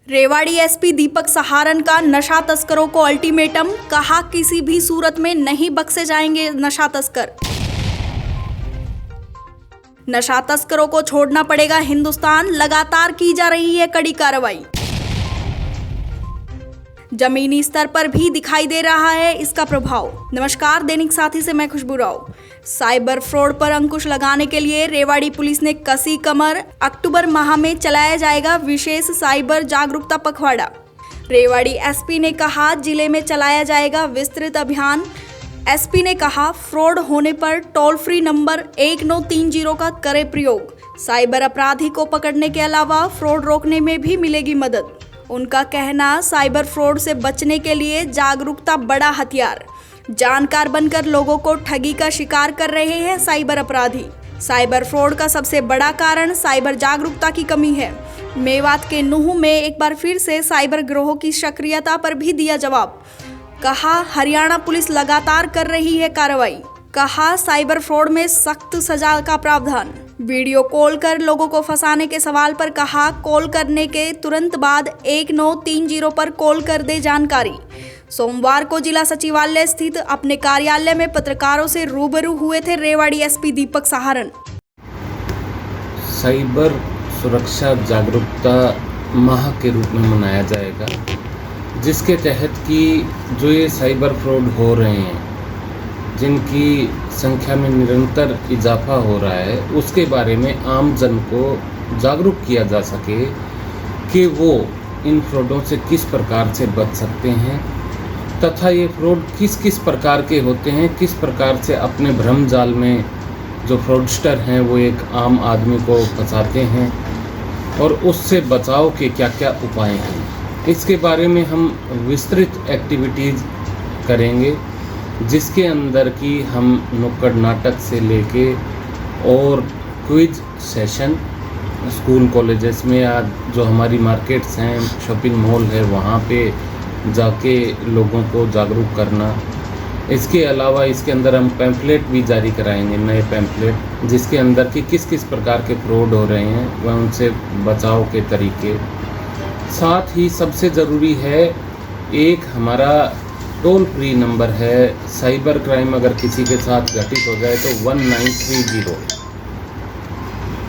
Rewari SP दीपक सहारन का नशा तस्करों को अल्टीमेटम, कहा किसी भी सूरत में नहीं बख्शे जाएंगे नशा तस्कर। नशा तस्करों को छोड़ना पड़ेगा हिंदुस्तान, लगातार की जा रही है कड़ी कार्रवाई। जमीनी स्तर पर भी दिखाई दे रहा है इसका प्रभाव। नमस्कार, दैनिक साथी से मैं खुशबू राव। साइबर फ्रॉड पर अंकुश लगाने के लिए रेवाड़ी पुलिस ने कसी कमर। अक्टूबर माह में चलाया जाएगा विशेष साइबर जागरूकता पखवाड़ा। रेवाड़ी एसपी ने कहा, जिले में चलाया जाएगा विस्तृत अभियान। एसपी ने कहा, फ्रॉड होने पर टोल फ्री नंबर 1930 का करे प्रयोग। साइबर अपराधी को पकड़ने के अलावा फ्रॉड रोकने में भी मिलेगी मदद। उनका कहना, साइबर फ्रॉड से बचने के लिए जागरूकता बड़ा हथियार। जानकार बनकर लोगों को ठगी का शिकार कर रहे हैं साइबर अपराधी। साइबर फ्रॉड का सबसे बड़ा कारण साइबर जागरूकता की कमी है। मेवात के नूह में एक बार फिर से साइबर गिरोह की सक्रियता पर भी दिया जवाब। कहा, हरियाणा पुलिस लगातार कर रही है कार्रवाई। कहा, साइबर फ्रॉड में सख्त सजा का प्रावधान। वीडियो कॉल कर लोगों को फंसाने के सवाल पर कहा, कॉल करने के तुरंत बाद 1930 पर कॉल कर दे जानकारी। सोमवार को जिला सचिवालय स्थित अपने कार्यालय में पत्रकारों से रूबरू हुए थे रेवाड़ी एसपी दीपक सहारन। साइबर सुरक्षा जागरूकता माह के रूप में मनाया जाएगा, जिसके तहत कि जो ये साइबर फ्रॉड हो रहे हैं, जिनकी संख्या में निरंतर इजाफा हो रहा है, उसके बारे में आम जन को जागरूक किया जा सके कि वो इन फ्रॉडों से किस प्रकार से बच सकते हैं तथा ये फ्रॉड किस किस प्रकार के होते हैं, किस प्रकार से अपने भ्रम जाल में जो फ्रॉडस्टर हैं वो एक आम आदमी को फंसाते हैं और उससे बचाव के क्या क्या उपाय हैं। इसके बारे में हम विस्तृत एक्टिविटीज़ करेंगे, जिसके अंदर की हम नुक्कड़ नाटक से लेके और क्विज सेशन स्कूल कॉलेजेस में या जो हमारी मार्केट्स हैं, शॉपिंग मॉल है, वहाँ पे जाके लोगों को जागरूक करना। इसके अलावा इसके अंदर हम पैम्फलेट भी जारी कराएंगे, नए पैम्फलेट, जिसके अंदर की किस किस प्रकार के फ्रॉड हो रहे हैं वह उनसे बचाव के तरीके। साथ ही सबसे ज़रूरी है, एक हमारा टोल फ्री नंबर है, साइबर क्राइम अगर किसी के साथ घटित हो जाए तो 1930।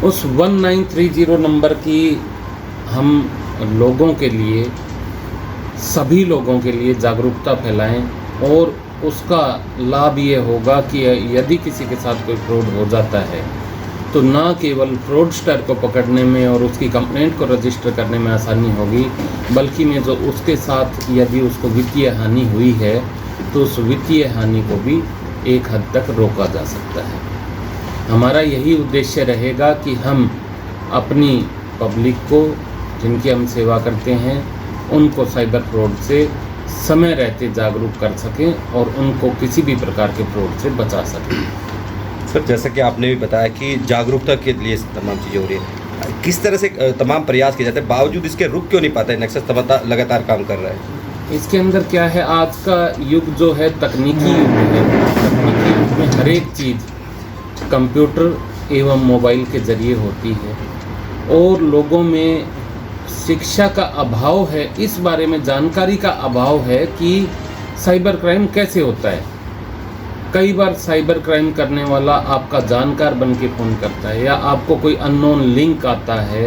उस 1930 नंबर की हम लोगों के लिए, सभी लोगों के लिए जागरूकता फैलाएं और उसका लाभ ये होगा कि यदि किसी के साथ कोई फ्रॉड हो जाता है तो ना केवल फ्रॉडस्टर को पकड़ने में और उसकी कंप्लेंट को रजिस्टर करने में आसानी होगी, बल्कि में जो उसके साथ यदि उसको वित्तीय हानि हुई है तो उस वित्तीय हानि को भी एक हद तक रोका जा सकता है। हमारा यही उद्देश्य रहेगा कि हम अपनी पब्लिक को, जिनकी हम सेवा करते हैं, उनको साइबर फ्रॉड से समय रहते जागरूक कर सकें और उनको किसी भी प्रकार के फ्रॉड से बचा सकें। सर, जैसा कि आपने भी बताया कि जागरूकता के लिए तमाम चीज़ें हो रही है, किस तरह से तमाम प्रयास किए जाते हैं, बावजूद इसके रुक क्यों नहीं पाता है नेक्सस लगातार काम कर रहा है? इसके अंदर क्या है, आज का युग जो है तकनीकी युग है। तकनीकी युग में हर एक चीज़ कंप्यूटर एवं मोबाइल के ज़रिए होती है और लोगों में शिक्षा का अभाव है, इस बारे में जानकारी का अभाव है कि साइबर क्राइम कैसे होता है। कई बार साइबर क्राइम करने वाला आपका जानकार बन के फ़ोन करता है, या आपको कोई अननोन लिंक आता है,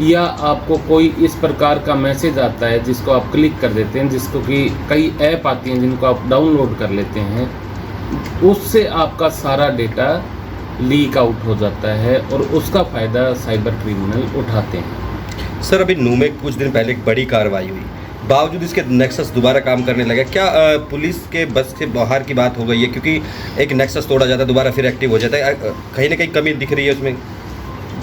या आपको कोई इस प्रकार का मैसेज आता है जिसको आप क्लिक कर देते हैं, जिसको कि कई ऐप आती हैं जिनको आप डाउनलोड कर लेते हैं, उससे आपका सारा डेटा लीक आउट हो जाता है और उसका फ़ायदा साइबर क्रिमिनल उठाते हैं। सर, अभी नूह में कुछ दिन पहले एक बड़ी कार्रवाई हुई, बावजूद इसके नेक्सस दोबारा काम करने लगा। क्या पुलिस के बस से बाहर की बात हो गई है? क्योंकि एक नेक्सस तोड़ा जाता है, दोबारा फिर एक्टिव हो जाता है, कहीं ना कहीं कमी दिख रही है उसमें।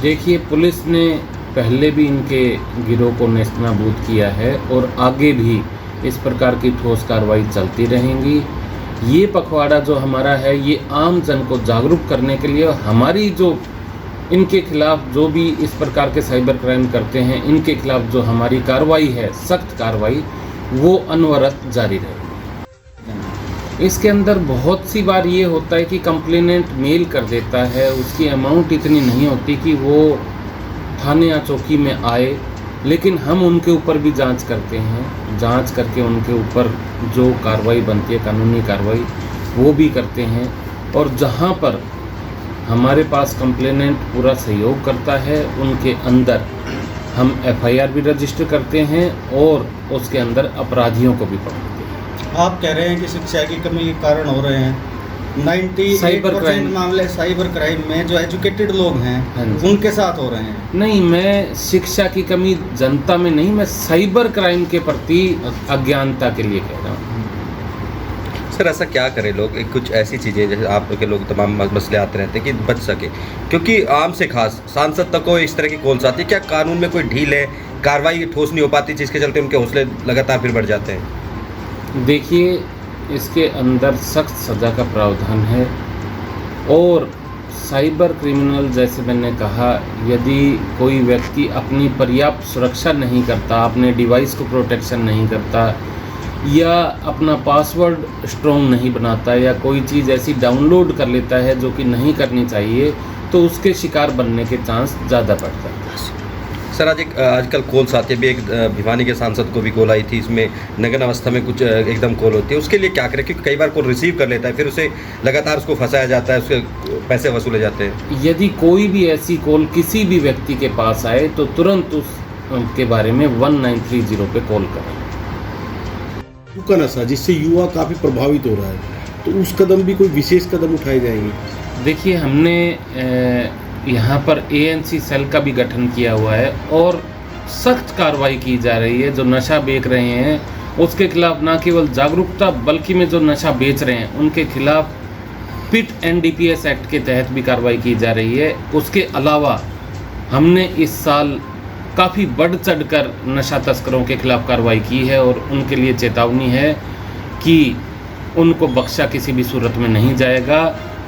देखिए, पुलिस ने पहले भी इनके गिरोह को नेस्तनाबूद किया है और आगे भी इस प्रकार की ठोस कार्रवाई चलती रहेंगी। ये पखवाड़ा जो हमारा है, ये आम जन को जागरूक करने के लिए, हमारी जो इनके खिलाफ जो भी इस प्रकार के साइबर क्राइम करते हैं, इनके खिलाफ जो हमारी कार्रवाई है, सख्त कार्रवाई, वो अनवरत जारी रहेगी। इसके अंदर बहुत सी बार ये होता है कि कंप्लेनेंट मेल कर देता है, उसकी अमाउंट इतनी नहीं होती कि वो थाने या चौकी में आए लेकिन हम उनके ऊपर भी जांच करते हैं, जांच करके उनके ऊपर जो कार्रवाई बनती है, कानूनी कार्रवाई, वो भी करते हैं। और जहां पर हमारे पास कंप्लेनेंट पूरा सहयोग करता है, उनके अंदर हम एफआईआर भी रजिस्टर करते हैं और उसके अंदर अपराधियों को भी पकड़ते हैं। आप कह रहे हैं कि शिक्षा की कमी के कारण हो रहे हैं। 98% मामले साइबर क्राइम में जो एजुकेटेड लोग हैं उनके साथ हो रहे हैं। नहीं, मैं शिक्षा की कमी जनता में नहीं, मैं साइबर क्राइम के प्रति अज्ञानता के लिए कह रहा हूँ। सर ऐसा क्या करें लोग, कुछ ऐसी चीज़ें जैसे आप के लोग तमाम मसले आते रहते हैं कि बच सके, क्योंकि आम से खास सांसद तक को इस तरह की कॉल्स आती है, क्या कानून में कोई ढील है, कार्रवाई ठोस नहीं हो पाती जिसके चलते उनके हौसले लगातार फिर बढ़ जाते हैं? देखिए, इसके अंदर सख्त सज़ा का प्रावधान है और साइबर क्रिमिनल, जैसे मैंने कहा, यदि कोई व्यक्ति अपनी पर्याप्त सुरक्षा नहीं करता, अपने डिवाइस को प्रोटेक्शन नहीं करता या अपना पासवर्ड स्ट्रॉन्ग नहीं बनाता या कोई चीज़ ऐसी डाउनलोड कर लेता है जो कि नहीं करनी चाहिए, तो उसके शिकार बनने के चांस ज़्यादा बढ़ जाते हैं। सर आजकल कॉल्स आती है, भी एक भिवानी के सांसद को भी कॉल आई थी, इसमें नग्न अवस्था में कुछ एकदम कॉल होती है, उसके लिए क्या करें? क्योंकि कई बार कॉल रिसीव कर लेता है, फिर उसे लगातार उसको फंसाया जाता है, उसके पैसे वसूले जाते हैं। यदि कोई भी ऐसी कॉल किसी भी व्यक्ति के पास आए तो तुरंत उसके बारे में 1930 पे कॉल करें। का नशा जिससे युवा काफ़ी प्रभावित हो रहा है, तो उस कदम भी कोई विशेष कदम उठाए जाएंगे? देखिए, हमने यहाँ पर एएनसी सेल का भी गठन किया हुआ है और सख्त कार्रवाई की जा रही है। जो नशा बेच रहे हैं उसके खिलाफ न केवल जागरूकता, बल्कि में जो नशा बेच रहे हैं उनके खिलाफ पिट एनडीपीएस एक्ट के तहत भी कार्रवाई की जा रही है। उसके अलावा हमने इस साल काफ़ी बढ़ चढ़कर नशा तस्करों के खिलाफ कार्रवाई की है और उनके लिए चेतावनी है कि उनको बख्शा किसी भी सूरत में नहीं जाएगा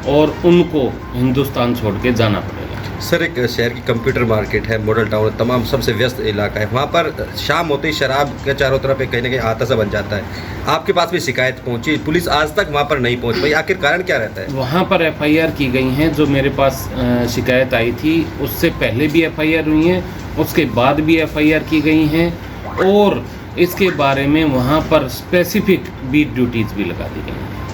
और उनको हिंदुस्तान छोड़ के जाना पड़ेगा। सर एक शहर की कंप्यूटर मार्केट है, मॉडल टाउन, तमाम सबसे व्यस्त इलाका है, वहाँ पर शाम होते ही शराब के चारों तरफ कहीं ना कहीं आता सा बन जाता है। आपके पास भी शिकायत पहुँची, पुलिस आज तक वहाँ पर नहीं पहुँच पाई, आखिर कारण क्या रहता है? वहाँ पर एफआईआर की गई हैं। जो मेरे पास शिकायत आई थी उससे पहले भी एफआईआर हुई हैं, उसके बाद भी एफआईआर की गई हैं और इसके बारे में वहाँ पर स्पेसिफिक बीट ड्यूटीज़ भी लगा दी गई हैं।